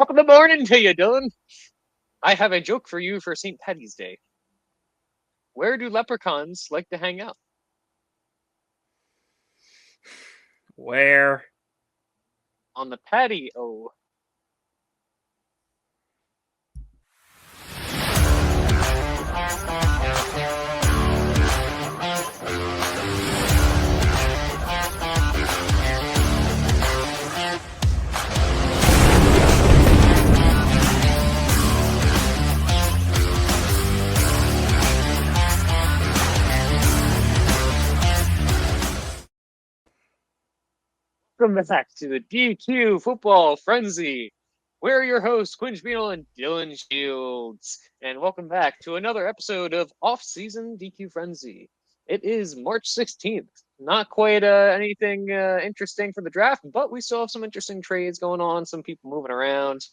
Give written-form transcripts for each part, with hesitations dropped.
Top of the morning to you, Dylan. I have a joke for you for St. Patty's Day. Where do leprechauns like to hang out? Where? On the patio. Welcome back to the DQ Football Frenzy. We're your hosts, Quinch Beanle and Dylan Shields. And welcome back to another episode of Off-Season DQ Frenzy. It is March 16th. Not quite anything interesting for the draft, but we still have some interesting trades going on, some people moving around.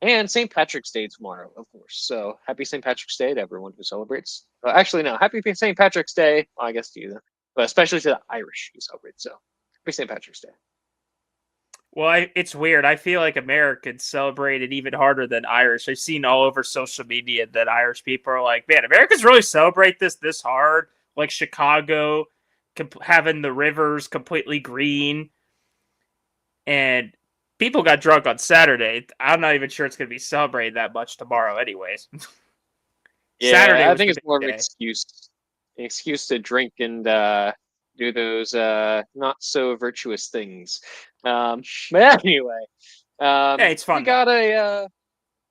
And St. Patrick's Day tomorrow, of course. So happy St. Patrick's Day to everyone who celebrates. Actually, no, happy St. Patrick's Day. Well, I guess to you, but especially to the Irish who celebrate. So happy St. Patrick's Day. Well, it's weird. I feel like Americans celebrate it even harder than Irish. I've seen all over social media that Irish people are like, man, Americans really celebrate this hard. Like Chicago having the rivers completely green. And people got drunk on Saturday. I'm not even sure it's going to be celebrated that much tomorrow anyways. Yeah, Saturday I was think the it's big more of day. an excuse to drink and do those not so virtuous things. But anyway, Yeah, it's we fun though. got a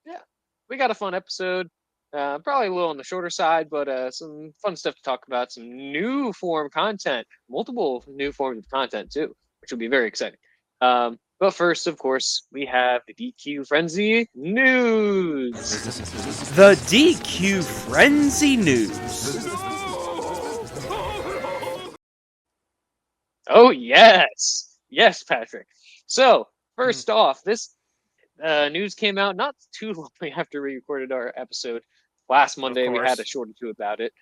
yeah, we got a fun episode. Probably a little on the shorter side, but some fun stuff to talk about. Some new form content, multiple new forms of content too, which will be very exciting. But first, of course, we have the DQ Frenzy news. The DQ Frenzy News. Oh yes, yes, Patrick. So first off, this news came out not too long after we recorded our episode last Of Monday. We had a course. short or two about it,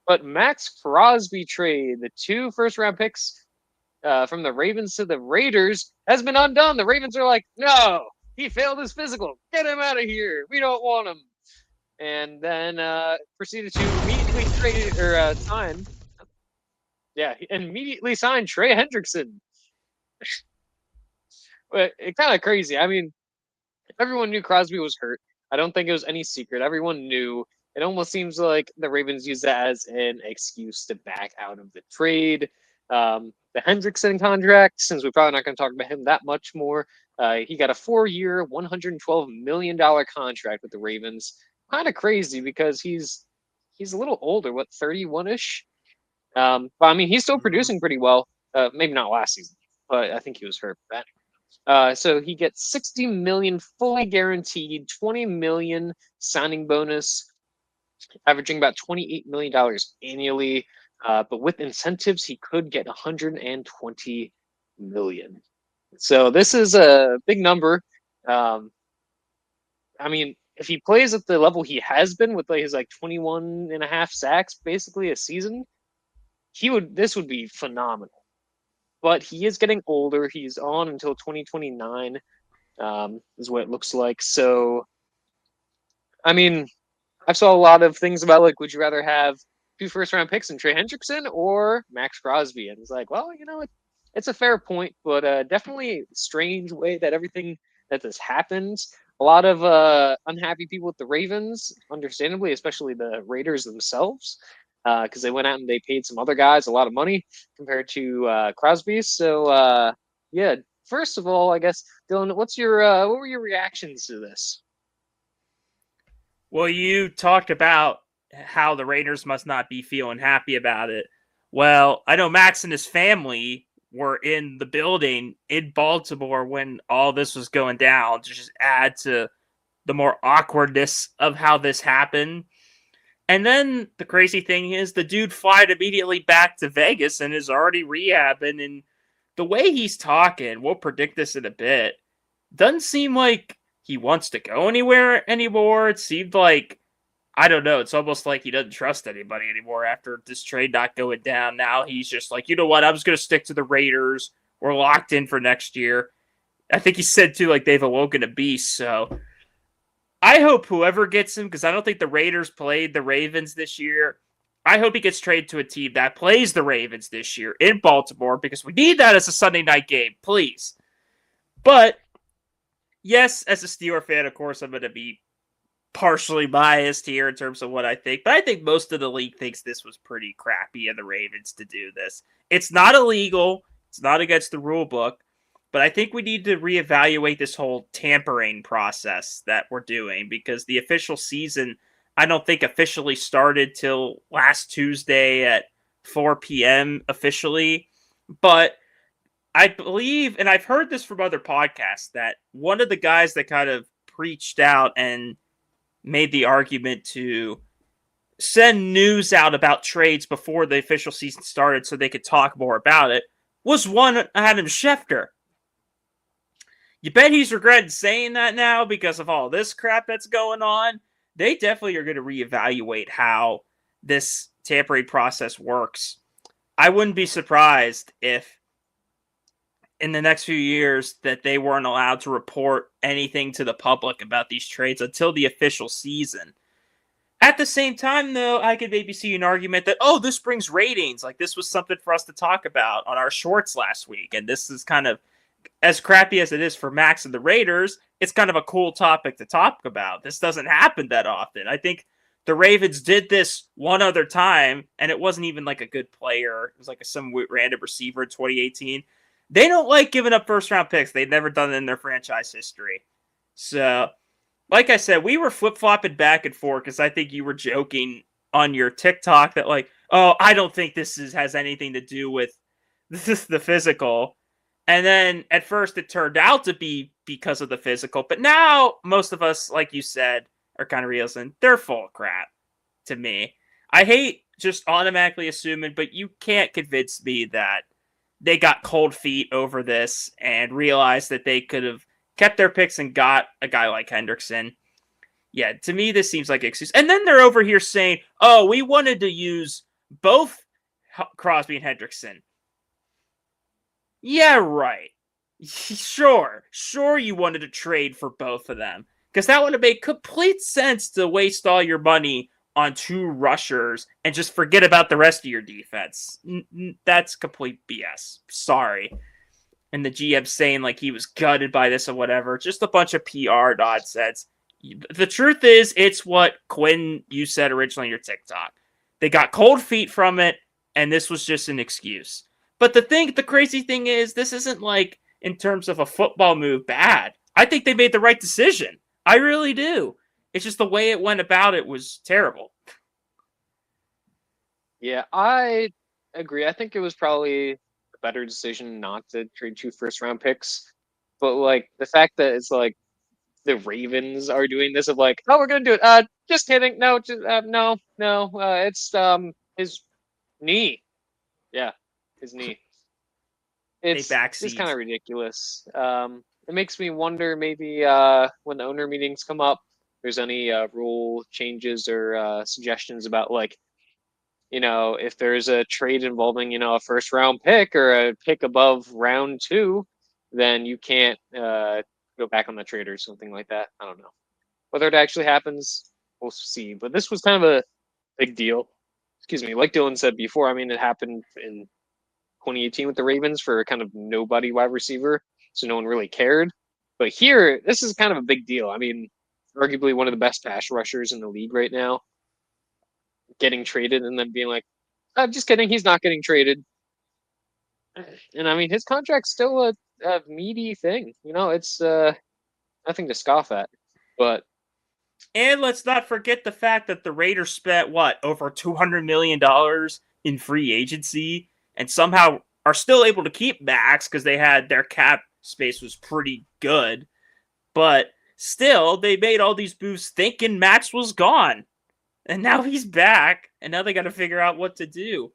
but Max Crosby trade, the two first-round picks from the Ravens to the Raiders, has been undone. The Ravens are like, no, he failed his physical. Get him out of here. We don't want him. And then proceeded to immediately trade or sign. Yeah, immediately signed Trey Hendrickson. But it's kind of crazy. I mean, everyone knew Crosby was hurt. I don't think it was any secret. Everyone knew. It almost seems like the Ravens used that as an excuse to back out of the trade. The Hendrickson contract, since we're probably not going to talk about him that much more, he got a 4-year, $112 million contract with the Ravens. Kind of crazy because he's a little older, what, 31 ish? But I mean, he's still producing pretty well. Maybe not last season, but I think he was hurt for that. So he gets 60 million fully guaranteed, 20 million signing bonus, averaging about $28 million annually. But with incentives, he could get 120 million. So this is a big number. Um, I mean, if he plays at the level he has been with like his 21 and a half sacks basically a season, this would be phenomenal. But he is getting older. He's on until 2029. Is what it looks like. So, I mean, I've saw a lot of things about like, would you rather have two first round picks in Trey Hendrickson or Max Crosby? And it's like, well, it's a fair point, but definitely strange way that everything that this happens. A lot of unhappy people with the Ravens, understandably, especially the Raiders themselves, because they went out and they paid some other guys a lot of money compared to Crosby. So, yeah, first of all, I guess, Dylan, what were your reactions to this? Well, you talked about how the Raiders must not be feeling happy about it. Well, I know Max and his family were in the building in Baltimore when all this was going down to just add to the more awkwardness of how this happened. And then the crazy thing is the dude flied immediately back to Vegas and is already rehabbing. And the way he's talking, we'll predict this in a bit, doesn't seem like he wants to go anywhere anymore. It seemed like, I don't know, it's almost like he doesn't trust anybody anymore after this trade not going down. Now he's just like, you know what, I'm just going to stick to the Raiders. We're locked in for next year. I think he said too, like they've awoken a beast. So I hope whoever gets him, because I don't think the Raiders played the Ravens this year. I hope he gets traded to a team that plays the Ravens this year in Baltimore, because we need that as a Sunday night game, please. But yes, as a Steeler fan, of course, I'm going to be partially biased here in terms of what I think, but I think most of the league thinks this was pretty crappy of the Ravens to do this. It's not illegal, it's not against the rule book, but I think we need to reevaluate this whole tampering process that we're doing, because the official season, I don't think officially started till last Tuesday at 4 p.m. officially, but I believe, and I've heard this from other podcasts, that one of the guys that kind of preached out and made the argument to send news out about trades before the official season started so they could talk more about it was one Adam Schefter. You bet he's regretting saying that now because of all this crap that's going on. They definitely are going to reevaluate how this tampering process works. I wouldn't be surprised if in the next few years that they weren't allowed to report anything to the public about these trades until the official season. At the same time, though, I could maybe see an argument that, oh, this brings ratings. Like, this was something for us to talk about on our shorts last week. And this is kind of, as crappy as it is for Max and the Raiders, it's kind of a cool topic to talk about. This doesn't happen that often. I think the Ravens did this one other time, and it wasn't even like a good player. It was like some random receiver in 2018. They don't like giving up first-round picks. They've never done it in their franchise history. So, like I said, we were flip-flopping back and forth because I think you were joking on your TikTok that, like, oh, I don't think this has anything to do with the physical. And then at first it turned out to be because of the physical. But now most of us, like you said, are kind of realizing they're full of crap to me. I hate just automatically assuming, but you can't convince me that they got cold feet over this and realized that they could have kept their picks and got a guy like Hendrickson. Yeah, to me, this seems like an excuse. And then they're over here saying, oh, we wanted to use both Crosby and Hendrickson. Yeah, right. Sure you wanted to trade for both of them. Because that would have made complete sense to waste all your money on two rushers and just forget about the rest of your defense. That's complete BS. Sorry. And the GM saying like he was gutted by this or whatever. Just a bunch of PR nonsense. The truth is, it's what Quinn, you said originally in your TikTok. They got cold feet from it, and this was just an excuse. But the crazy thing is, this isn't like, in terms of a football move, bad. I think they made the right decision. I really do. It's just the way it went about it was terrible. Yeah, I agree. I think it was probably a better decision not to trade 2 first-round picks. But like the fact that it's like the Ravens are doing this of like, oh, we're gonna do it. Just kidding. No, just no, no. It's his knee. Yeah, his knee. They It's kind backseat. of ridiculous. It makes me wonder maybe when the owner meetings come up, there's any rule changes or suggestions about like, if there's a trade involving, a first-round pick or a pick above round 2, then you can't go back on the trade or something like that. I don't know. Whether it actually happens, we'll see. But this was kind of a big deal. Excuse me. Like Dylan said before, I mean, it happened in 2018 with the Ravens for kind of nobody wide receiver, so no one really cared. But here, this is kind of a big deal. I mean, arguably one of the best pass rushers in the league right now, getting traded and then being like, just kidding, he's not getting traded. And I mean, his contract's still a meaty thing. It's nothing to scoff at. But And let's not forget the fact that the Raiders spent, what, over $200 million in free agency and somehow are still able to keep Max because they had their cap space was pretty good. But still, they made all these moves thinking Max was gone. And now he's back, and now they got to figure out what to do.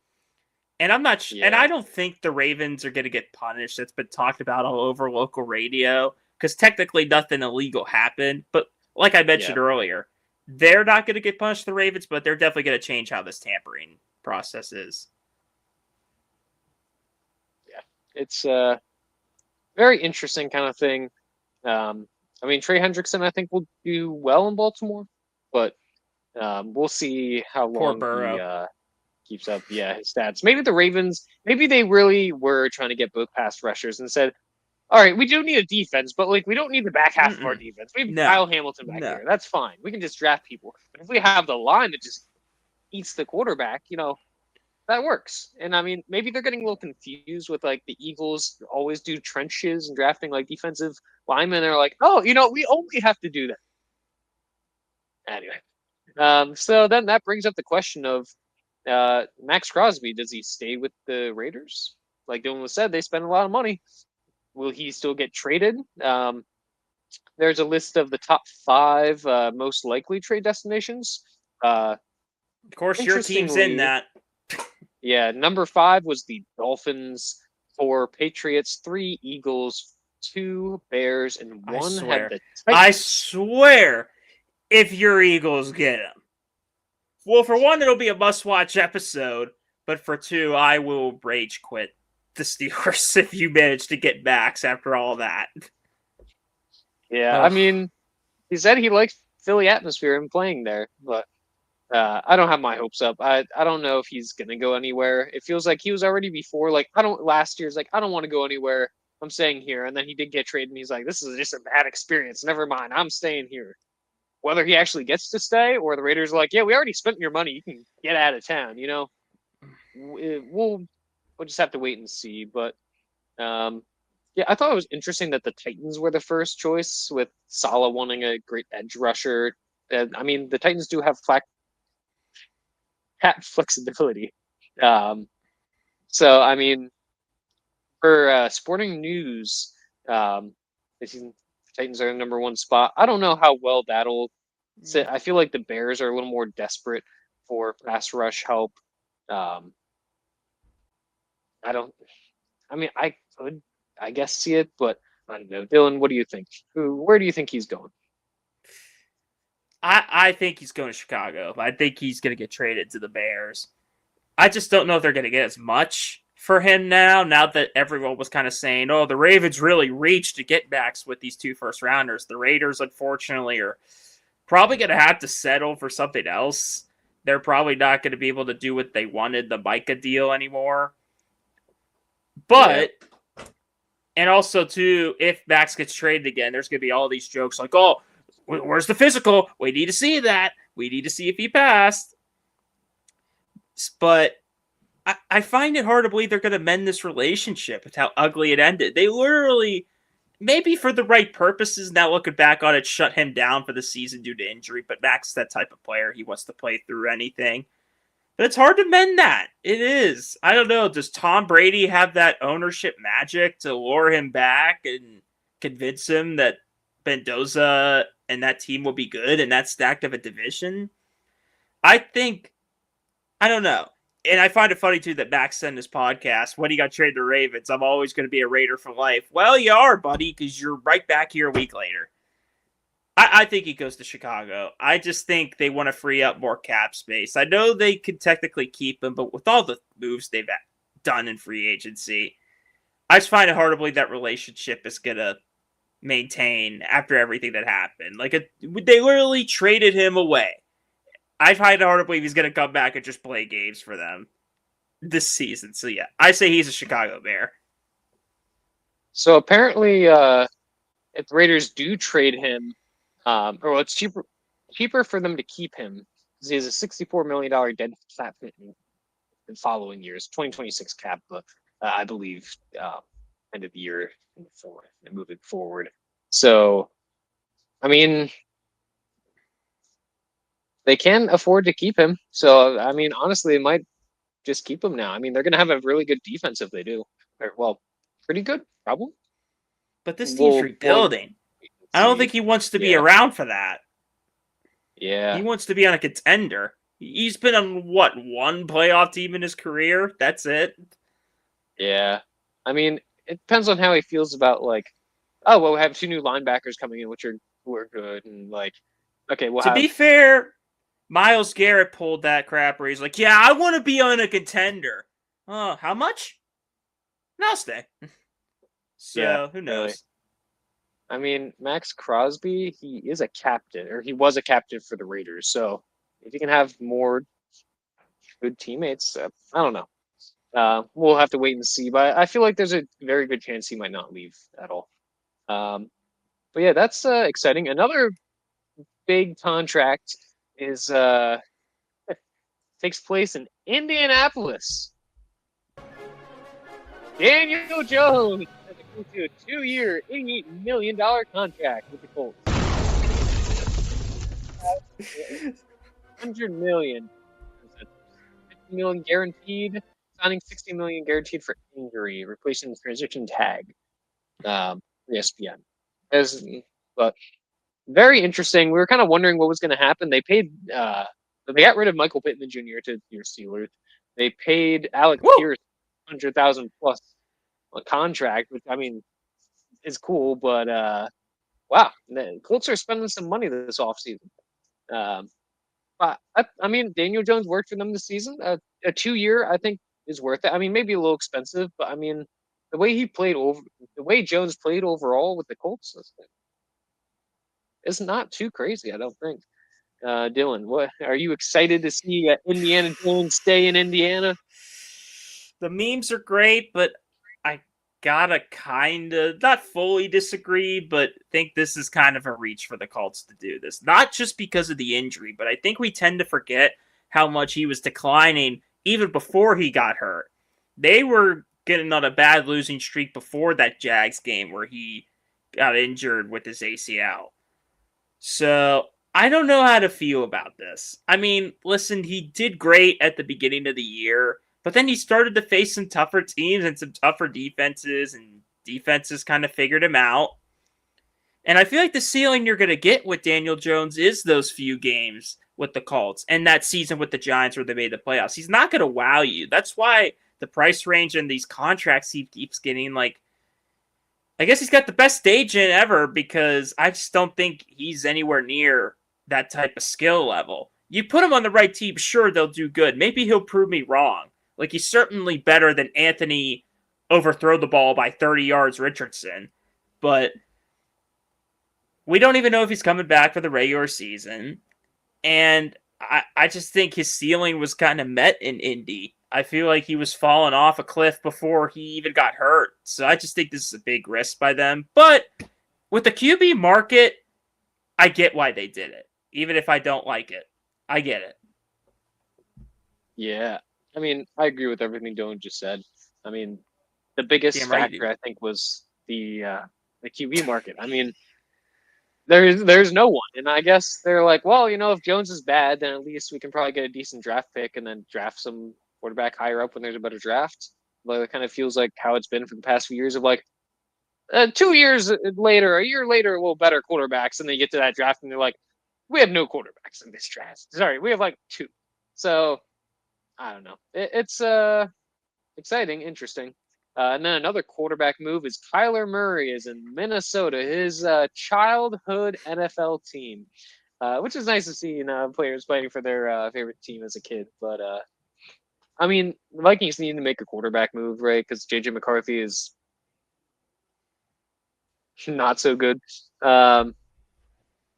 And I'm not, and I yeah, don't think the Ravens are going to get punished. It's been talked about all over local radio because technically nothing illegal happened. But like I yeah, mentioned earlier, they're not going to get punished, the Ravens, but they're definitely going to change how this tampering process is. yeah. It's very interesting kind of thing. I mean, Trey Hendrickson, I think, will do well in Baltimore, but we'll see how Poor long he Burrow. keeps up. Yeah, his stats. Maybe the Ravens, maybe they really were trying to get both pass rushers and said, "All right, we do need a defense, but like we don't need the back half of our Mm-mm. defense. We have No. Kyle Hamilton back No. there. That's fine. We can just draft people. But if we have the line that just eats the quarterback, that works. And I mean, maybe they're getting a little confused with like the Eagles always do trenches and drafting like defensive linemen. They're like, oh, we only have to do that anyway. So then that brings up the question of Max Crosby. Does he stay with the Raiders? Like Dylan was said, they spend a lot of money. Will he still get traded? There's a list of the top 5 most likely trade destinations. Of course, your team's in Interestingly, that. yeah, number 5 was the Dolphins, 4 Patriots, 3 Eagles, 2 Bears, and I 1 had swear. the I Titans. swear, if your Eagles get him. Well, for one, it'll be a must-watch episode, but for 2, I will rage quit the Steelers if you manage to get Max after all that. Yeah, I Ugh. mean, he said he likes Philly atmosphere and playing there, but I don't have my hopes up. I don't know if he's gonna go anywhere. It feels like he was already before. Like I don't last year's like I don't want to go anywhere. I'm staying here, and then he did get traded, and he's like, this is just a bad experience. Never mind, I'm staying here. Whether he actually gets to stay or the Raiders are like, yeah, we already spent your money. You can get out of town. We'll just have to wait and see. But yeah, I thought it was interesting that the Titans were the first choice with Salah wanting a great edge rusher. I mean, the Titans do have cap flexibility. Um, so, I mean, for sporting news, the Titans are in number 1 spot. I don't know how well that'll sit. I feel like the Bears are a little more desperate for pass rush help. Um, I don't. I mean, I could, I guess, see it, but I don't know. Dylan, what do you think? Where do you think he's going? I think he's going to Chicago. I think he's going to get traded to the Bears. I just don't know if they're going to get as much for him now that everyone was kind of saying, oh, the Ravens really reached to get backs with these 2 first rounders. The Raiders, unfortunately, are probably going to have to settle for something else. They're probably not going to be able to do what they wanted, the Micah deal anymore. Yeah. But, and also, too, if Max gets traded again, there's going to be all these jokes like, oh, where's the physical? We need to see that. We need to see if he passed. But I find it hard to believe they're going to mend this relationship with how ugly it ended. They literally, maybe for the right purposes, now looking back on it, shut him down for the season due to injury. But Max is that type of player. He wants to play through anything. But it's hard to mend that. It is. I don't know. Does Tom Brady have that ownership magic to lure him back and convince him that Mendoza and that team will be good and that stacked of a division? I think, I don't know. And I find it funny, too, that Max said in his podcast, when he got traded to Ravens, I'm always going to be a Raider for life. Well, you are, buddy, because you're right back here a week later. I think he goes to Chicago. I just think they want to free up more cap space. I know they could technically keep him, but with all the moves they've done in free agency, I just find it hard to believe that relationship is going to maintain after everything that happened. They literally traded him away. I find it hard to believe he's going to come back and just play games for them this season. So, yeah, I say he's a Chicago Bear. So apparently, if the Raiders do trade him, or well, it's cheaper for them to keep him because he has a $64 million dead cap hit in following years, 2026 cap, but I believe end of the year and moving forward. So, I mean, they can afford to keep him. So, I mean, honestly, they might just keep him now. I mean, they're going to have a really good defense if they do. Well, pretty good, probably. But this team's We'll rebuilding. I don't think see. he wants to be Yeah, around for that. He yeah, wants to be on a contender. He's been on, what, one playoff team in his career? That's it. yeah. I mean, it depends on how he feels about like, oh well, we have 2 new linebackers coming in, which are who are good, and like, okay, we'll To have be fair, Myles Garrett pulled that crap where he's like, yeah, I want to be on a contender. Oh, how much? No, I'll stay. Yeah, So who really. knows? I mean, Max Crosby, he is a captain, or he was a captain for the Raiders. So if you can have more good teammates, I don't know. We'll have to wait and see. But I feel like there's a very good chance he might not leave at all. Um, but yeah, that's exciting. Another big contract is takes place in Indianapolis. Daniel Jones has agreed to a 2-year, $88 million contract with the Colts. 100 million. 50 million guaranteed, signing 60 million guaranteed for injury, replacing the transition tag. ESPN. As, but very interesting. We were kind of wondering what was going to happen. They got rid of Michael Pittman Jr. to your Steelers. They paid Alec Woo! Pierce 100,000 plus a contract, which I mean is cool, but wow, the Colts are spending some money this offseason. Um, but I mean, Daniel Jones worked for them this season. A 2-year, I think, is worth it. I mean, maybe a little expensive, but I mean, the way Jones played overall with the Colts is not too crazy. I don't think. Dylan, what are you excited to see Indiana Jones stay in Indiana? The memes are great, but I gotta kind of not fully disagree, but think this is kind of a reach for the Colts to do this. Not just because of the injury, but I think we tend to forget how much he was declining even before he got hurt. They were getting on a bad losing streak before that Jags game where he got injured with his ACL. So I don't know how to feel about this. I mean, listen, he did great at the beginning of the year, but then he started to face some tougher teams and some tougher defenses, and defenses kind of figured him out. And I feel like the ceiling you're going to get with Daniel Jones is those few games with the Colts and that season with the Giants where they made the playoffs. He's not going to wow you. That's why the price range and these contracts he keeps getting, like, I guess he's got the best agent ever because I just don't think he's anywhere near that type of skill level. You put him on the right team, sure, they'll do good. Maybe he'll prove me wrong. Like, he's certainly better than Anthony overthrow the ball by 30 yards Richardson. But we don't even know if he's coming back for the regular season. And I just think his ceiling was kind of met in Indy. I feel like he was falling off a cliff before he even got hurt. So I just think this is a big risk by them. But with the QB market, I get why they did it. Even if I don't like it, I get it. Yeah, I mean, I agree with everything Dylan just said. I mean, the biggest Damn right you factor do. I think was the QB market. I mean, there's no one, and I guess they're like, well, if Jones is bad, then at least we can probably get a decent draft pick and then draft some quarterback higher up when there's a better draft. Like it kind of feels like how it's been for the past few years of like 2 years later, a year later, we'll better quarterbacks, and they get to that draft and they're like, we have no quarterbacks in this draft. Sorry, we have like two. So I don't know. It's exciting, interesting. And then another quarterback move is Kyler Murray is in Minnesota, his childhood NFL team, which is nice to see. Players playing for their favorite team as a kid. But I mean, the Vikings need to make a quarterback move, right? Because JJ McCarthy is not so good. Um,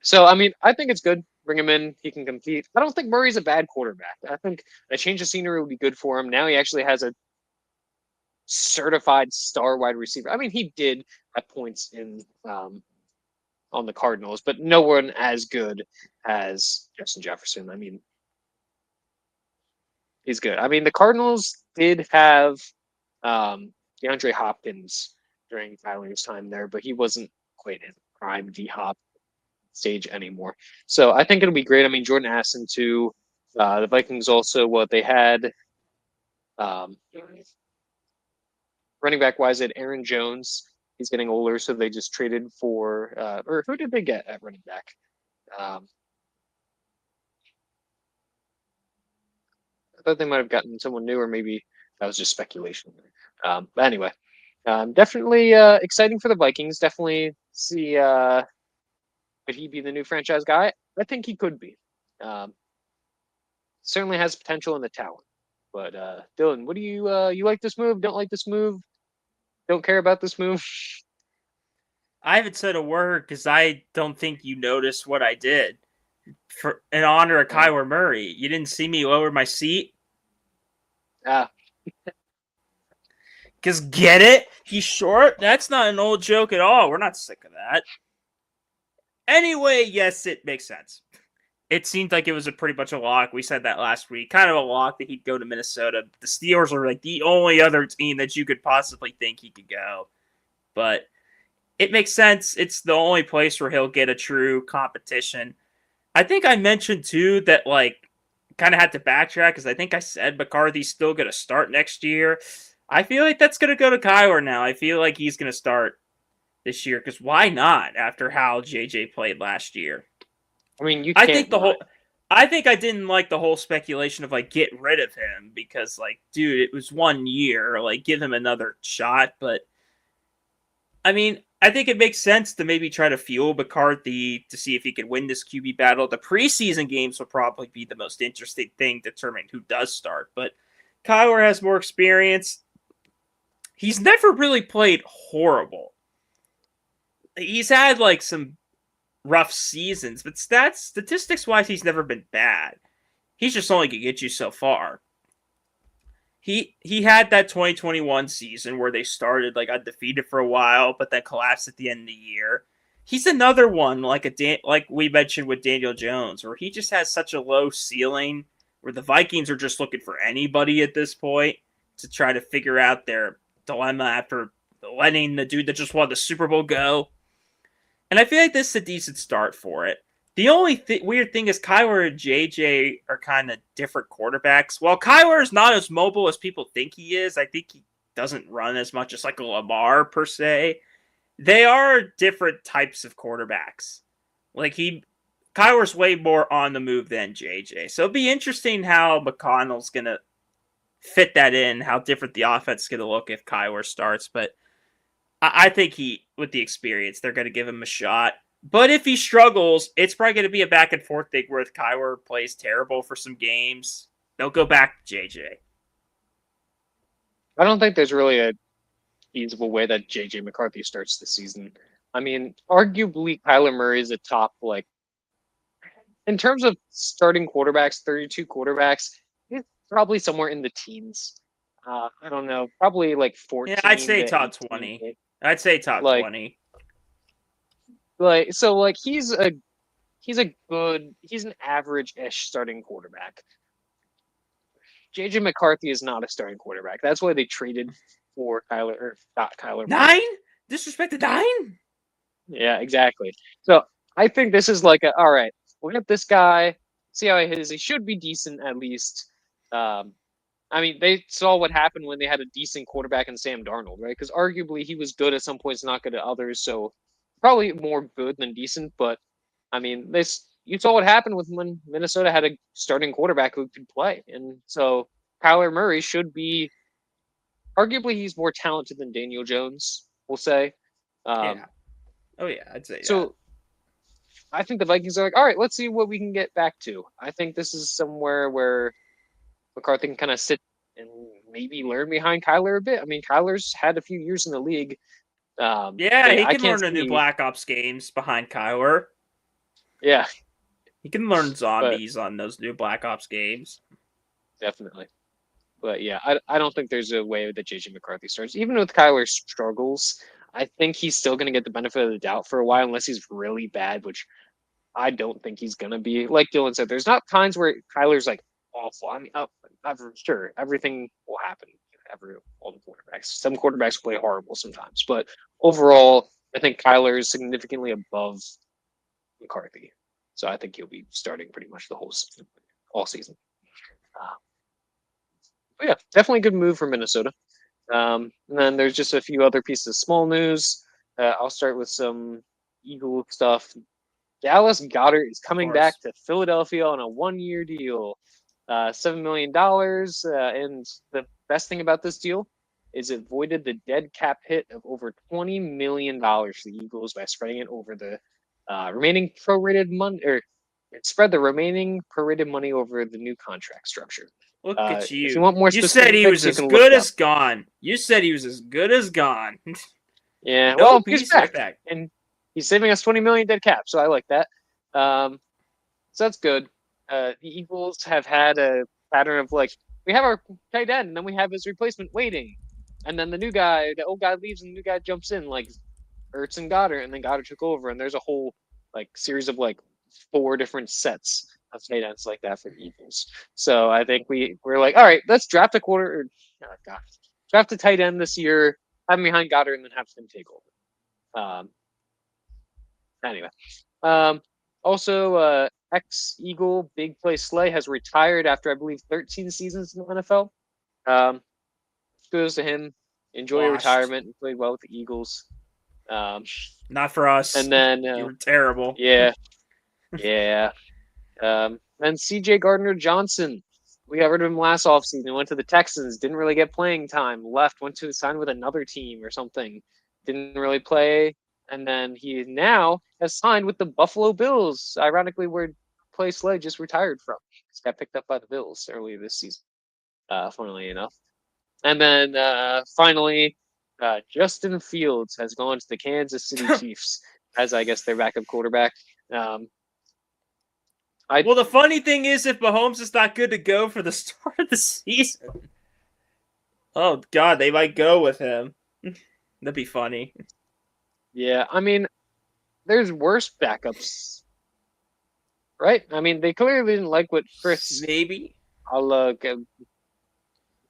so I mean, I think it's good. Bring him in; he can compete. I don't think Murray's a bad quarterback. I think a change of scenery would be good for him. Now he actually has a certified star wide receiver. I mean, he did at points in on the Cardinals, but no one as good as Justin Jefferson. I mean, he's good. I mean, the Cardinals did have DeAndre Hopkins during Tyler's time there, but he wasn't quite in prime D Hop stage anymore. So I think it'll be great. I mean, Jordan Addison too. The Vikings also what they had um, running back wise at Aaron Jones. He's getting older, so they just traded for or who did they get at running back? Um, I thought they might have gotten someone new, or maybe that was just speculation. But anyway, definitely exciting for the Vikings. Definitely see could he be the new franchise guy? I think he could be. Um, certainly has potential in the talent. But Dylan, what do you like this move? Don't like this move? don't care about this move? I haven't said a word because I don't think you noticed what I did for in honor of Oh, Kyler Murray. You didn't see me lower my seat. ah, Because get it? He's short? That's not an old joke at all. We're not sick of that. Anyway, yes, it makes sense. It seemed like it was a pretty much a lock. We said that last week. Kind of a lock that he'd go to Minnesota. The Steelers are like the only other team that you could possibly think he could go. But it makes sense. It's the only place where he'll get a true competition. I think I mentioned too that like kind of had to backtrack because I think I said McCarthy's still going to start next year. I feel like that's going to go to Kyler now. I feel like he's going to start this year because why not after how JJ played last year? I mean, you I can't think the not. whole I think I didn't like the whole speculation of like get rid of him because like dude, it was 1 year, like give him another shot, but I mean, I think it makes sense to maybe try to fuel McCarthy to see if he can win this QB battle. The preseason games will probably be the most interesting thing determining who does start, but Kyler has more experience. He's never really played horrible. He's had like some rough seasons, but statistics wise, he's never been bad. He's just only gonna get you so far. He had that 2021 season where they started like undefeated for a while, but then collapsed at the end of the year. He's another one like like we mentioned with Daniel Jones, where he just has such a low ceiling, where the Vikings are just looking for anybody at this point to try to figure out their dilemma after letting the dude that just won the Super Bowl go. And I feel like this is a decent start for it. The only weird thing is Kyler and JJ are kind of different quarterbacks. While Kyler is not as mobile as people think he is, I think he doesn't run as much as like a Lamar per se. They are different types of quarterbacks. Like Kyler's way more on the move than JJ. So it'll be interesting how McConnell's gonna fit that in, how different the offense is gonna look if Kyler starts. But I think with the experience, they're going to give him a shot. But if he struggles, it's probably going to be a back and forth thing where if Kyler plays terrible for some games, they'll go back to JJ. I don't think there's really a feasible way that JJ McCarthy starts the season. I mean, arguably Kyler Murray is a top like in terms of starting quarterbacks, 32 quarterbacks, he's probably somewhere in the teens. I don't know, probably like Yeah, I'd 14 say to top 18. 20. I'd say top Like 20. so like he's an average-ish starting quarterback. JJ McCarthy is not a starting quarterback. That's why they traded for Kyler or not Kyler Murray. 9? Disrespect to 9? Yeah, exactly. So I think this is like all right, we'll get this guy, see how he is. He should be decent at least. Um, I mean, they saw what happened when they had a decent quarterback in Sam Darnold, right? Because arguably he was good at some points, not good at others. So probably more good than decent. But I mean, this you saw what happened with when Minnesota had a starting quarterback who could play, and so Kyler Murray should be arguably he's more talented than Daniel Jones. We'll say. Um, Yeah. Oh, yeah, I'd say that. so I think the Vikings are like, all right, let's see what we can get back to. I think this is somewhere where McCarthy can kind of sit and maybe learn behind Kyler a bit. I mean, Kyler's had a few years in the league. Yeah, he I can can't learn the new see. Black Ops games behind Kyler. Yeah, He can learn but zombies on those new Black Ops games. definitely. But yeah, I don't think there's a way that JJ McCarthy starts. Even with Kyler's struggles, I think he's still going to get the benefit of the doubt for a while, unless he's really bad, which I don't think he's going to be. Like Dylan said, there's not times where Kyler's like awful. I mean, sure, everything will happen. All the quarterbacks. Some quarterbacks play horrible sometimes, but overall, I think Kyler is significantly above McCarthy. So I think he'll be starting pretty much the whole season, all season. Uh, but yeah, definitely a good move for Minnesota. And then there's just a few other pieces of small news. I'll start with some Eagle stuff. Dallas Goddard is Of coming back course. to Philadelphia on a 1 year deal, $7 million. And the best thing about this deal is it voided the dead cap hit of over $20 million for the Eagles by spreading it over the remaining prorated money, or it spread the remaining prorated money over the new contract structure. Look at If you you. want more You said he was specifics, you as can look good it up. as gone. You said he was as good as gone. Yeah, well, Nope, he's he's right back, back. and he's saving us 20 million dead cap, so I like that. So that's good. The Eagles have had a pattern of like we have our tight end, and then we have his replacement waiting, and then the old guy leaves, and the new guy jumps in, like Ertz and Goddard, and then Goddard took over, and there's a whole like series of like 4 different sets of tight ends like that for the Eagles. So I think we're like, all right, let's draft a draft a tight end this year, have him behind Goddard, and then have him take over. Anyway, um, also, ex-Eagle Big Play Slay has retired after I believe 13 seasons in the NFL. Um, kudos to him. Enjoy your Washed. retirement. He played well with the Eagles. Um, Not for us. and then, You were terrible. yeah, yeah. Then C.J. Gardner Johnson. We got rid of him last offseason. Went to the Texans. Didn't really get playing time. Left. Went to sign with another team or something. Didn't really play. And then he now has signed with the Buffalo Bills. Ironically, where Play Slay just retired from. He's got picked up by the Bills earlier this season. Funnily enough. And then finally, Justin Fields has gone to the Kansas City Chiefs as I guess their backup quarterback. Well, the funny thing is, if Mahomes is not good to go for the start of the season, oh God, they might go with him. That'd be funny. Yeah, I mean, there's worse backups, right? I mean, they clearly didn't like what Chris, Maybe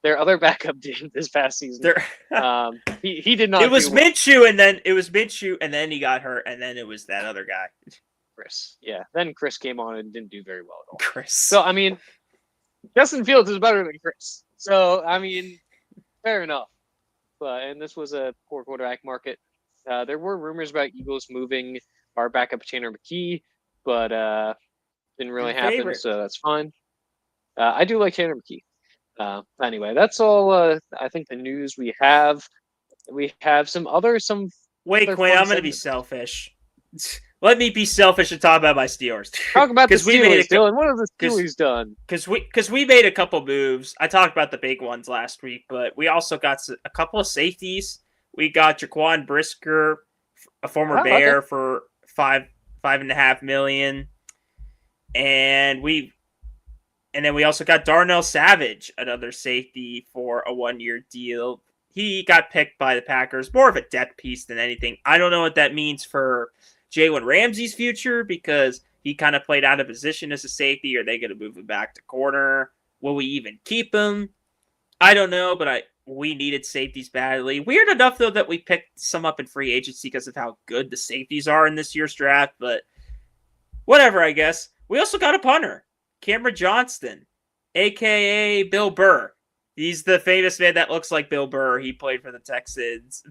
their other backup did this past season. He did not. It was do well. Minshew, and then he got hurt, and then it was that other guy, Chris. Yeah, then Chris came on and didn't do very well at all. Chris. So I mean, Justin Fields is better than Chris. So I mean, fair enough. And this was a poor quarterback market. There were rumors about Eagles moving our backup Tanner McKee, but didn't really happen. Favorite. So that's fine. I do like Tanner McKee. Anyway, that's all. I think the news we have. We have some. Wait, Quinn, I'm going to be selfish. Let me be selfish and talk about my Steelers. Talk about the Steelers, Dylan. What have the Steelers done? Because we made a couple moves. I talked about the big ones last week, but we also got a couple of safeties. We got Jaquan Brisker, a former Bear, for $5.5 million, and then we also got Darnell Savage, another safety, for a 1-year deal. He got picked by the Packers, more of a depth piece than anything. I don't know what that means for Jalen Ramsey's future because he kind of played out of position as a safety. Are they going to move him back to corner? Will we even keep him? I don't know, but we needed safeties badly. Weird enough, though, that we picked some up in free agency because of how good the safeties are in this year's draft, but whatever, I guess. We also got a punter, Cameron Johnston, a.k.a. Bill Burr. He's the famous man that looks like Bill Burr. He played for the Texans.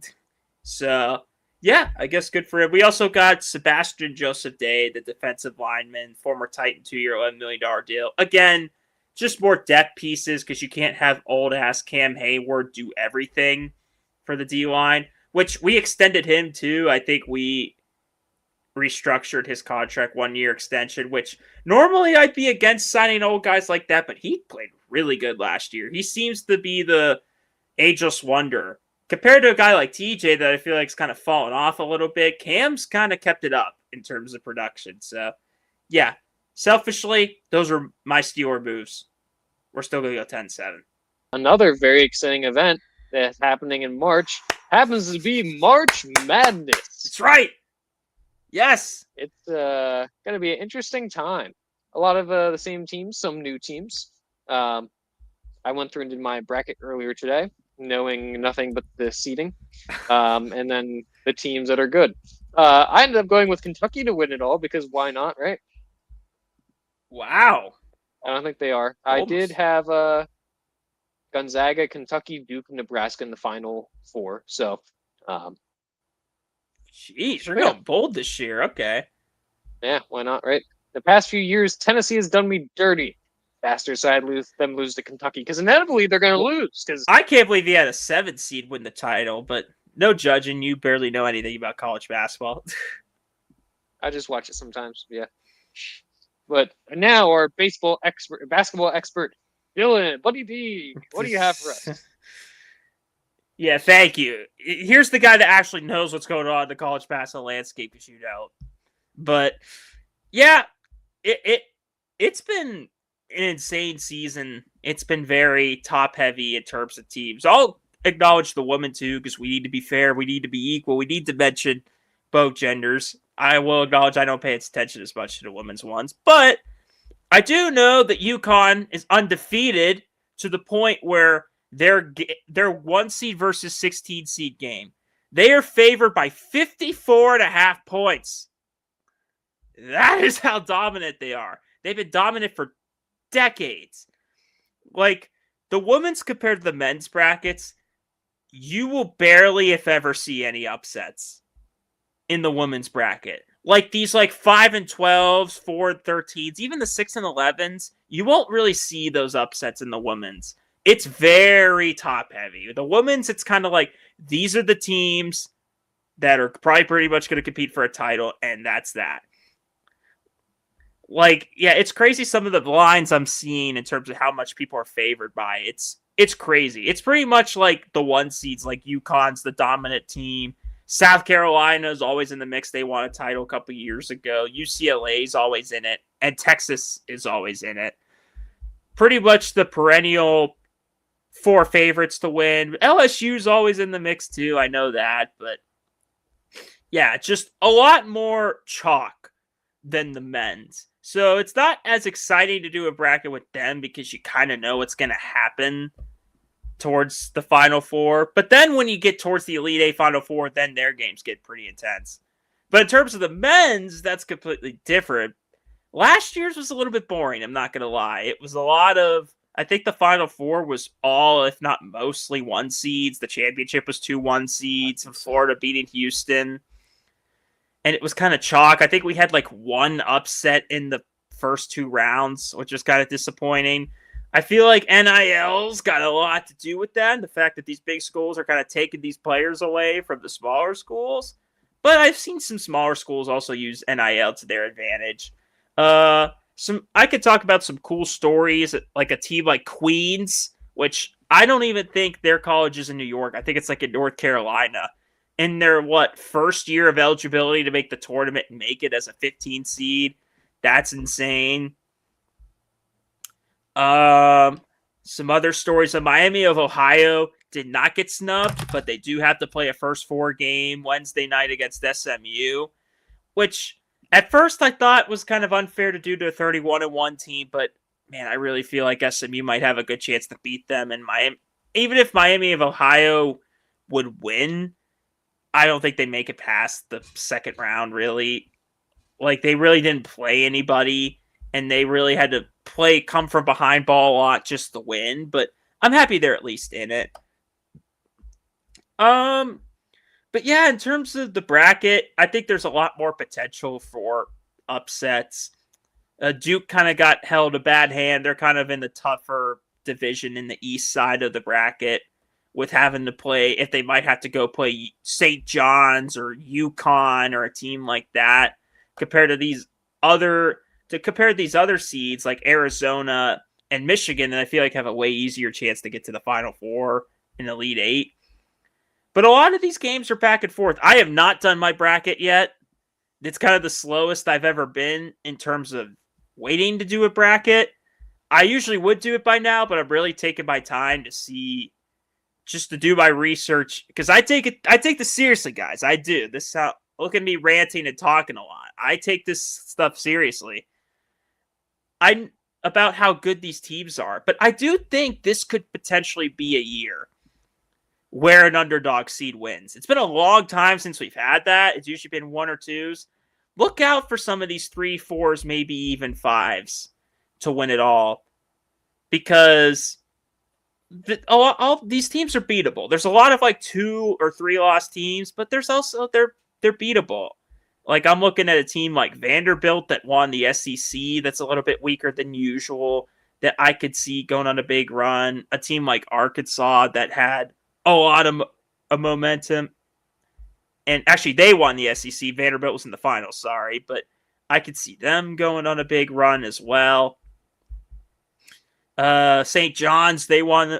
So, yeah, I guess good for him. We also got Sebastian Joseph Day, the defensive lineman, former Titan, 2-year, $11 million deal. Again, just more depth pieces because you can't have old-ass Cam Hayward do everything for the D-line, which we extended him too. I think we restructured his contract 1-year extension, which normally I'd be against signing old guys like that, but he played really good last year. He seems to be the ageless wonder. Compared to a guy like TJ that I feel like is kind of fallen off a little bit, Cam's kind of kept it up in terms of production. So, yeah, selfishly, those are my Steeler moves. We're still going to go 10-7. Another very exciting event that's happening in March happens to be March Madness. That's right. Yes. It's going to be an interesting time. A lot of the same teams, some new teams. I went through and did my bracket earlier today, knowing nothing but the seeding, and then the teams that are good. I ended up going with Kentucky to win it all because why not, right? Wow. I don't think they are. I did have Gonzaga, Kentucky, Duke, Nebraska in the Final Four. So, jeez, you're going bold this year. Okay. Yeah, why not, right? The past few years, Tennessee has done me dirty. Bastards, so I'd lose to Kentucky because inevitably they're going to lose. Because I can't believe he had a 7 seed win the title, but no judging. You barely know anything about college basketball. I just watch it sometimes. Yeah. But now our basketball expert, Dylan, Buddy D, what do you have for us? Yeah, thank you. Here's the guy that actually knows what's going on in the college basketball landscape shootout. But yeah, it it's been an insane season. It's been very top heavy in terms of teams. I'll acknowledge the women too, because we need to be fair, we need to be equal, we need to mention both genders. I will acknowledge I don't pay attention as much to the women's ones, but I do know that UConn is undefeated to the point where their 1 seed versus 16 seed game, they are favored by 54.5 points. That is how dominant they are. They've been dominant for decades. Like, the women's compared to the men's brackets, you will barely, if ever, see any upsets in the women's bracket. Like these 5 and 12s, 4 and 13s, even the 6 and 11s, you won't really see those upsets in the women's. It's very top heavy. The women's, it's kind of like, these are the teams that are probably pretty much going to compete for a title, and that's that. Like, yeah, it's crazy some of the lines I'm seeing in terms of how much people are favored by. It's crazy. It's pretty much like the 1 seeds, like UConn's the dominant team. South Carolina's always in the mix. They won a title a couple years ago. UCLA's always in it. And Texas is always in it. Pretty much the perennial 4 favorites to win. LSU's always in the mix too. I know that. But yeah, just a lot more chalk than the men's. So it's not as exciting to do a bracket with them because you kind of know what's going to happen towards the Final Four. But then when you get towards the Elite Eight Final Four, then their games get pretty intense. But in terms of the men's, that's completely different. Last year's was a little bit boring, I'm not going to lie. It was a lot of, I think the Final Four was all, if not mostly, 1 seeds. The championship was 2 1 seeds. Florida beating Houston. And it was kind of chalk. I think we had 1 upset in the first 2 rounds, which was kind of disappointing. I feel like NIL's got a lot to do with that. And the fact that these big schools are kind of taking these players away from the smaller schools. But I've seen some smaller schools also use NIL to their advantage. I could talk about some cool stories, like a team like Queens, which I don't even think their college is in New York. I think it's in North Carolina. In their, first year of eligibility to make the tournament and make it as a 15 seed. That's insane. Some other stories. The Miami of Ohio did not get snubbed, but they do have to play a first 4 game Wednesday night against SMU, which at first I thought was kind of unfair to do to a 31-1 team, but man, I really feel like SMU might have a good chance to beat them. And Miami, even if Miami of Ohio would win, I don't think they make it past the second round, really. They really didn't play anybody, and they really had to come from behind ball a lot just to win, but I'm happy they're at least in it. But yeah, in terms of the bracket, I think there's a lot more potential for upsets. Duke kind of got held a bad hand. They're kind of in the tougher division in the east side of the bracket, with having to play, if they might have to go play St. John's or UConn or a team like that, compared to these other seeds like Arizona and Michigan, and I feel like have a way easier chance to get to the Final Four in Elite Eight. But a lot of these games are back and forth. I have not done my bracket yet. It's kind of the slowest I've ever been in terms of waiting to do a bracket. I usually would do it by now, but I'm really taking my time to see, just to do my research, because I take this seriously, guys. I do. This is how, look at me ranting and talking a lot. I take this stuff seriously. About how good these teams are, but I do think this could potentially be a year where an underdog seed wins. It's been a long time since we've had that. It's usually been 1 or 2s. Look out for some of these 3, 4s, maybe even 5s to win it all, because all these teams are beatable. There's a lot of 2 or 3 loss teams, but there's also they're beatable. I'm looking at a team like Vanderbilt that won the SEC that's a little bit weaker than usual that I could see going on a big run. A team like Arkansas that had a lot of momentum. And actually, they won the SEC. Vanderbilt was in the finals, sorry. But I could see them going on a big run as well. St. John's, they won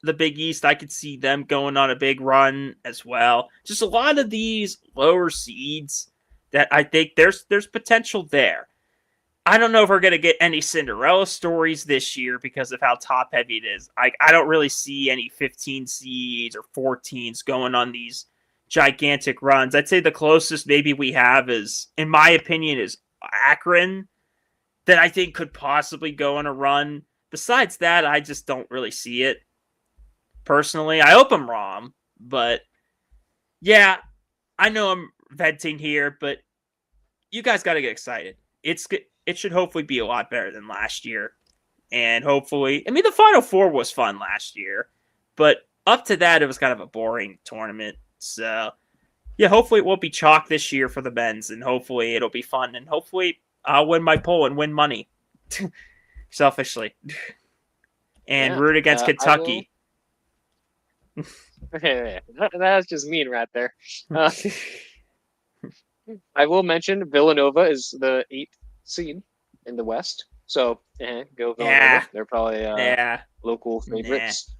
the Big East. I could see them going on a big run as well. Just a lot of these lower seeds that I think there's potential there. I don't know if we're going to get any Cinderella stories this year because of how top heavy it is. I don't really see any 15 seeds or 14s going on these gigantic runs. I'd say the closest maybe we have is, in my opinion, is Akron, that I think could possibly go on a run. Besides that, I just don't really see it personally. I hope I'm wrong, but yeah, I know I'm venting here, but you guys got to get excited. It should hopefully be a lot better than last year. And hopefully, I mean, the Final Four was fun last year, but up to that, it was kind of a boring tournament. So, yeah, hopefully it won't be chalk this year for the men's, and hopefully it'll be fun, and hopefully I'll win my poll and win money, selfishly, and root against Kentucky. Okay, that's just mean right there. I will mention Villanova is the 8th seed in the West, so go Villanova. Yeah. They're probably local favorites.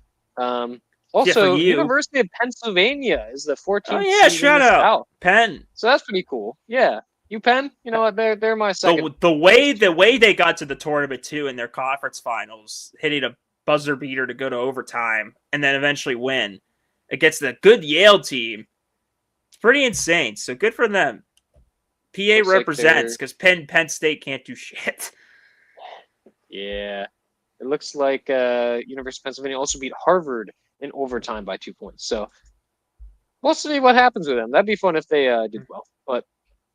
Also, University of Pennsylvania is the 14th seed in the South. Penn. So that's pretty cool. Yeah, Penn. You know what? They're my second. The way they got to the tournament too in their conference finals, hitting a buzzer beater to go to overtime and then eventually win against the good Yale team. It's pretty insane. So good for them. PA represents because Penn State can't do shit. Yeah. It looks like University of Pennsylvania also beat Harvard in overtime by 2 points. So we'll see what happens with them. That'd be fun if they did well. But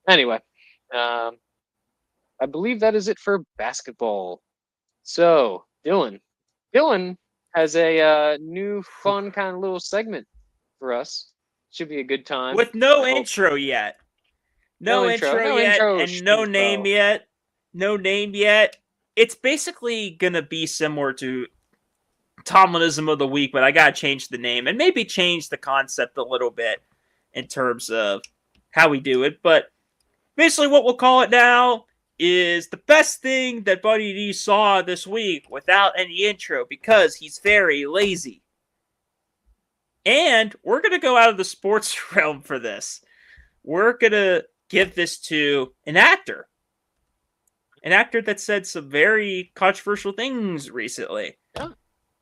anyway, I believe that is it for basketball. So Dylan has a new fun kind of little segment for us. Should be a good time. With no intro yet. No intro yet, and no name yet. No name yet. It's basically going to be similar to Tomlinism of the Week, but I got to change the name and maybe change the concept a little bit in terms of how we do it. But basically what we'll call it now is the best thing that Buddy D saw this week without any intro because he's very lazy. And we're going to go out of the sports realm for this. We're going to give this to an actor that said some very controversial things recently.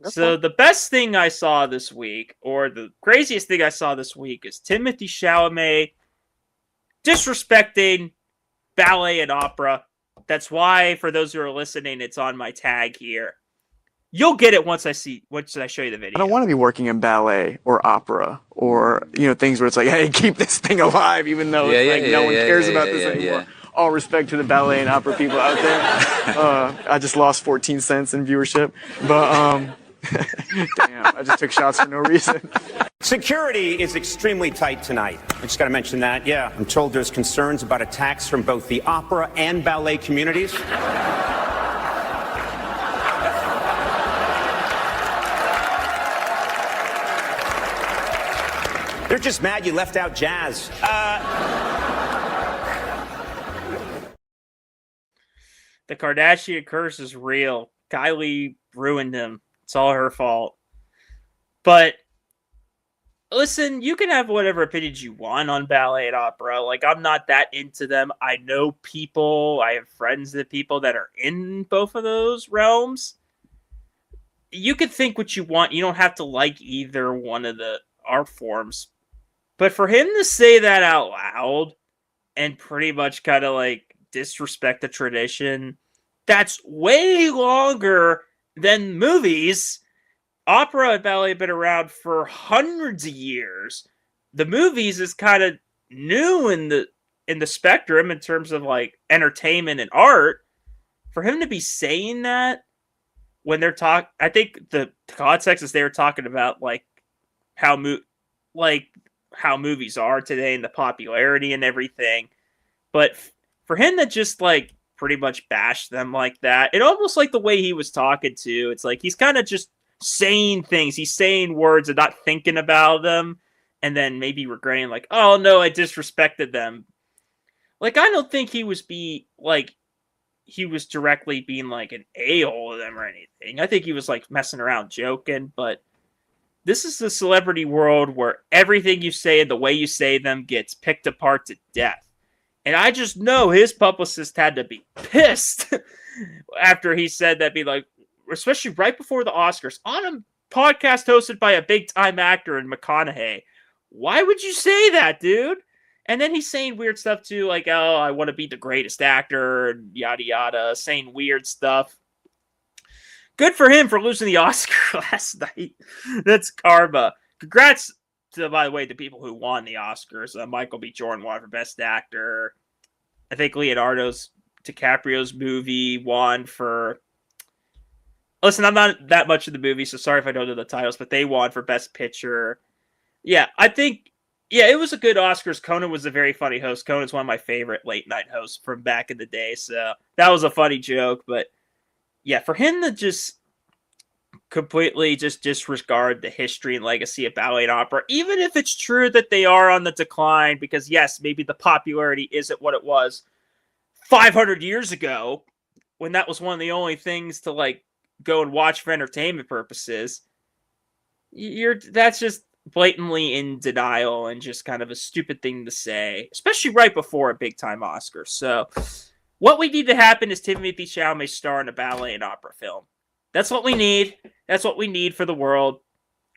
So the best thing I saw this week, or the craziest thing I saw this week, is Timothee Chalamet disrespecting ballet and opera. That's why, for those who are listening, it's on my tag here. You'll get it once I show you the video. I don't want to be working in ballet or opera or, things where it's like, hey, keep this thing alive, even though no one cares about this anymore. All respect to the ballet and opera people out there. I just lost 14 cents in viewership. But, damn, I just took shots for no reason. Security is extremely tight tonight. I just got to mention that. Yeah, I'm told there's concerns about attacks from both the opera and ballet communities. They're just mad you left out jazz. The Kardashian curse is real. Kylie ruined him. It's all her fault. But listen, you can have whatever opinions you want on ballet and opera. Like, I'm not that into them. I know people, I have friends that are in both of those realms. You can think what you want. You don't have to like either one of the art forms. But for him to say that out loud and pretty much kind of like disrespect the tradition, that's way longer than movies. Opera and ballet have been around for hundreds of years. The movies is kind of new in the spectrum in terms of like entertainment and art. For him to be saying that when they're I think the context is they were talking about like how movies are today and the popularity and everything. But for him to just like pretty much bash them like that, it almost like the way he was talking to, it's like he's kind of just saying things. He's saying words and not thinking about them and then maybe regretting like, oh no, I disrespected them. Like, I don't think he was he was directly being like an a-hole to them or anything. I think he was like messing around, joking. But this is the celebrity world where everything you say and the way you say them gets picked apart to death. And I just know his publicist had to be pissed after he said that, be like, especially right before the Oscars, on a podcast hosted by a big-time actor in McConaughey. Why would you say that, dude? And then he's saying weird stuff too, like, oh, I want to be the greatest actor, and yada yada, saying weird stuff. Good for him for losing the Oscar last night. That's karma. Congrats to, by the way, the people who won the Oscars. Michael B. Jordan won for Best Actor. I think Leonardo DiCaprio's movie won for... Listen, I'm not that much of the movie, so sorry if I don't know the titles, but they won for Best Picture. Yeah, I think... Yeah, it was a good Oscars. Conan was a very funny host. Conan's one of my favorite late-night hosts from back in the day, so that was a funny joke. But, yeah, for him to just completely just disregard the history and legacy of ballet and opera, even if it's true that they are on the decline, because, yes, maybe the popularity isn't what it was 500 years ago, when that was one of the only things to, like, go and watch for entertainment purposes, that's just blatantly in denial and just kind of a stupid thing to say, especially right before a big-time Oscar. So what we need to happen is Timothée Chalamet star in a ballet and opera film. That's what we need. That's what we need for the world.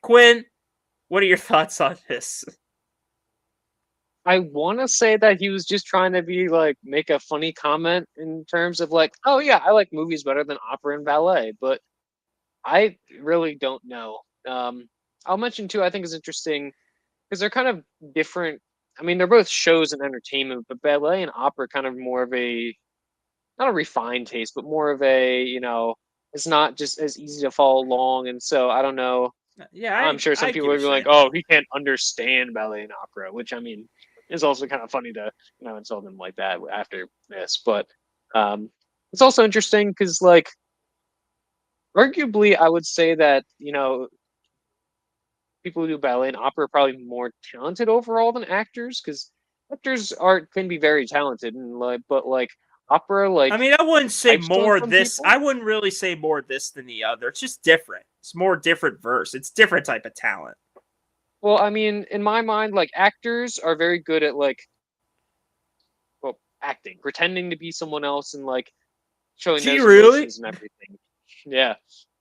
Quinn, what are your thoughts on this? I want to say that he was just trying to be like, make a funny comment in terms of like, oh yeah, I like movies better than opera and ballet, but I really don't know. I'll mention too, I think is interesting because they're kind of different. I mean, they're both shows and entertainment, but ballet and opera kind of more of a, not a refined taste, but more of a, it's not just as easy to follow along. And so I don't know. Yeah, I'm sure some people would be like, oh, he can't understand ballet and opera, which I mean is also kind of funny to, insult him like that after this. But it's also interesting because, like, arguably, I would say that, people who do ballet and opera are probably more talented overall than actors, because actors can be very talented and like, but like opera, like, I mean, I wouldn't say more this. People. I wouldn't really say more this than the other. It's just different. It's more different verse. It's different type of talent. Well, I mean, in my mind, like actors are very good at like, well, acting, pretending to be someone else and like showing those emotions and everything. Yeah.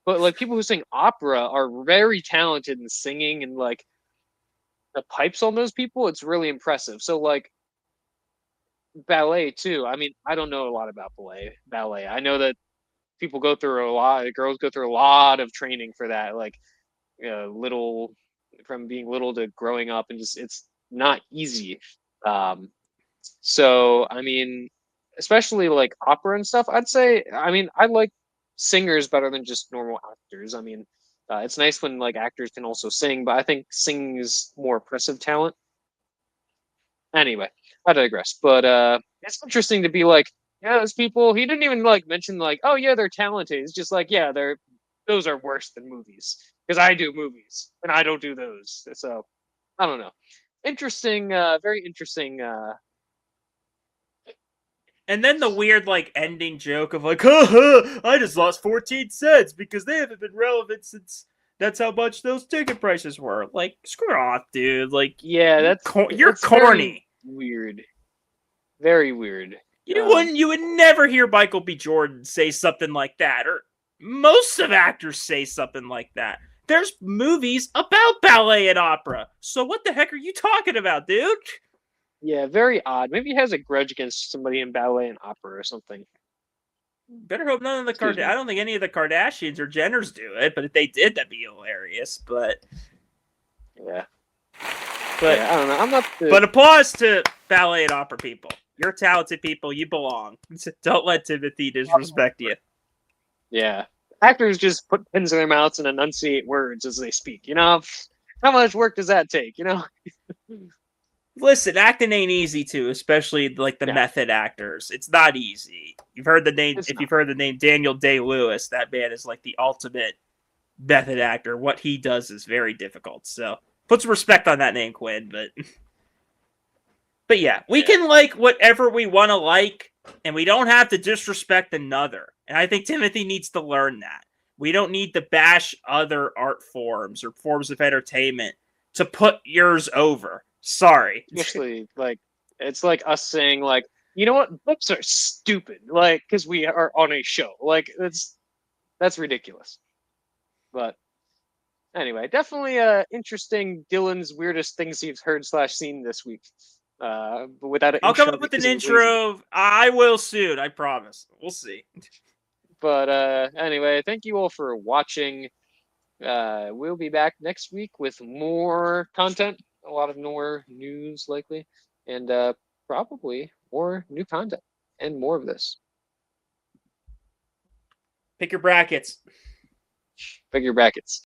But like people who sing opera are very talented in singing, and like the pipes on those people, it's really impressive. So like ballet too. I mean, I don't know a lot about ballet. I know that people go through girls go through a lot of training for that, like from being little to growing up, and just it's not easy. So I mean, especially like opera and stuff, I'd say, I mean, I like singers better than just normal actors. I mean, it's nice when like actors can also sing, but I think singing is more impressive talent. Anyway, I digress. But it's interesting to be like, yeah, those people. He didn't even like mention like, oh yeah, they're talented. It's just like, yeah, those are worse than movies, because I do movies and I don't do those. So I don't know. Interesting, very interesting. And then the weird, like, ending joke of, like, haha, I just lost 14 cents because they haven't been relevant since that's how much those ticket prices were. Like, screw off, dude. Like, yeah, you're corny. Weird. Very weird. You would never hear Michael B. Jordan say something like that, or most of actors say something like that. There's movies about ballet and opera. So what the heck are you talking about, dude? Yeah, very odd. Maybe he has a grudge against somebody in ballet and opera or something. Better hope none of the Kardashians. I don't think any of the Kardashians or Jenners do it, but if they did, that'd be hilarious. But yeah, but yeah, I don't know. I'm not. But applause to ballet and opera people. You're talented people. You belong. Don't let Timothée disrespect you. Yeah, actors just put pins in their mouths and enunciate words as they speak. How much work does that take? Listen, acting ain't easy too, especially like the method actors. It's not easy. You've heard the name. You've heard the name Daniel Day-Lewis, that man is like the ultimate method actor. What he does is very difficult. So put some respect on that name, Quinn. But yeah, we can like whatever we want to like. And we don't have to disrespect another. And I think Timothee needs to learn that. We don't need to bash other art forms or forms of entertainment to put yours over. Sorry. Especially, like, it's like us saying, like, you know what, books are stupid, like, because we are on a show. Like, that's ridiculous. But anyway, definitely interesting. Dylan's weirdest things he's heard / seen this week. But without an I'll intro come up with an because he's lazy. intro. I will soon. I promise. We'll see. But anyway, thank you all for watching. We'll be back next week with more content, a lot of more news likely, and probably more new content and more of this. Pick your brackets. Pick your brackets.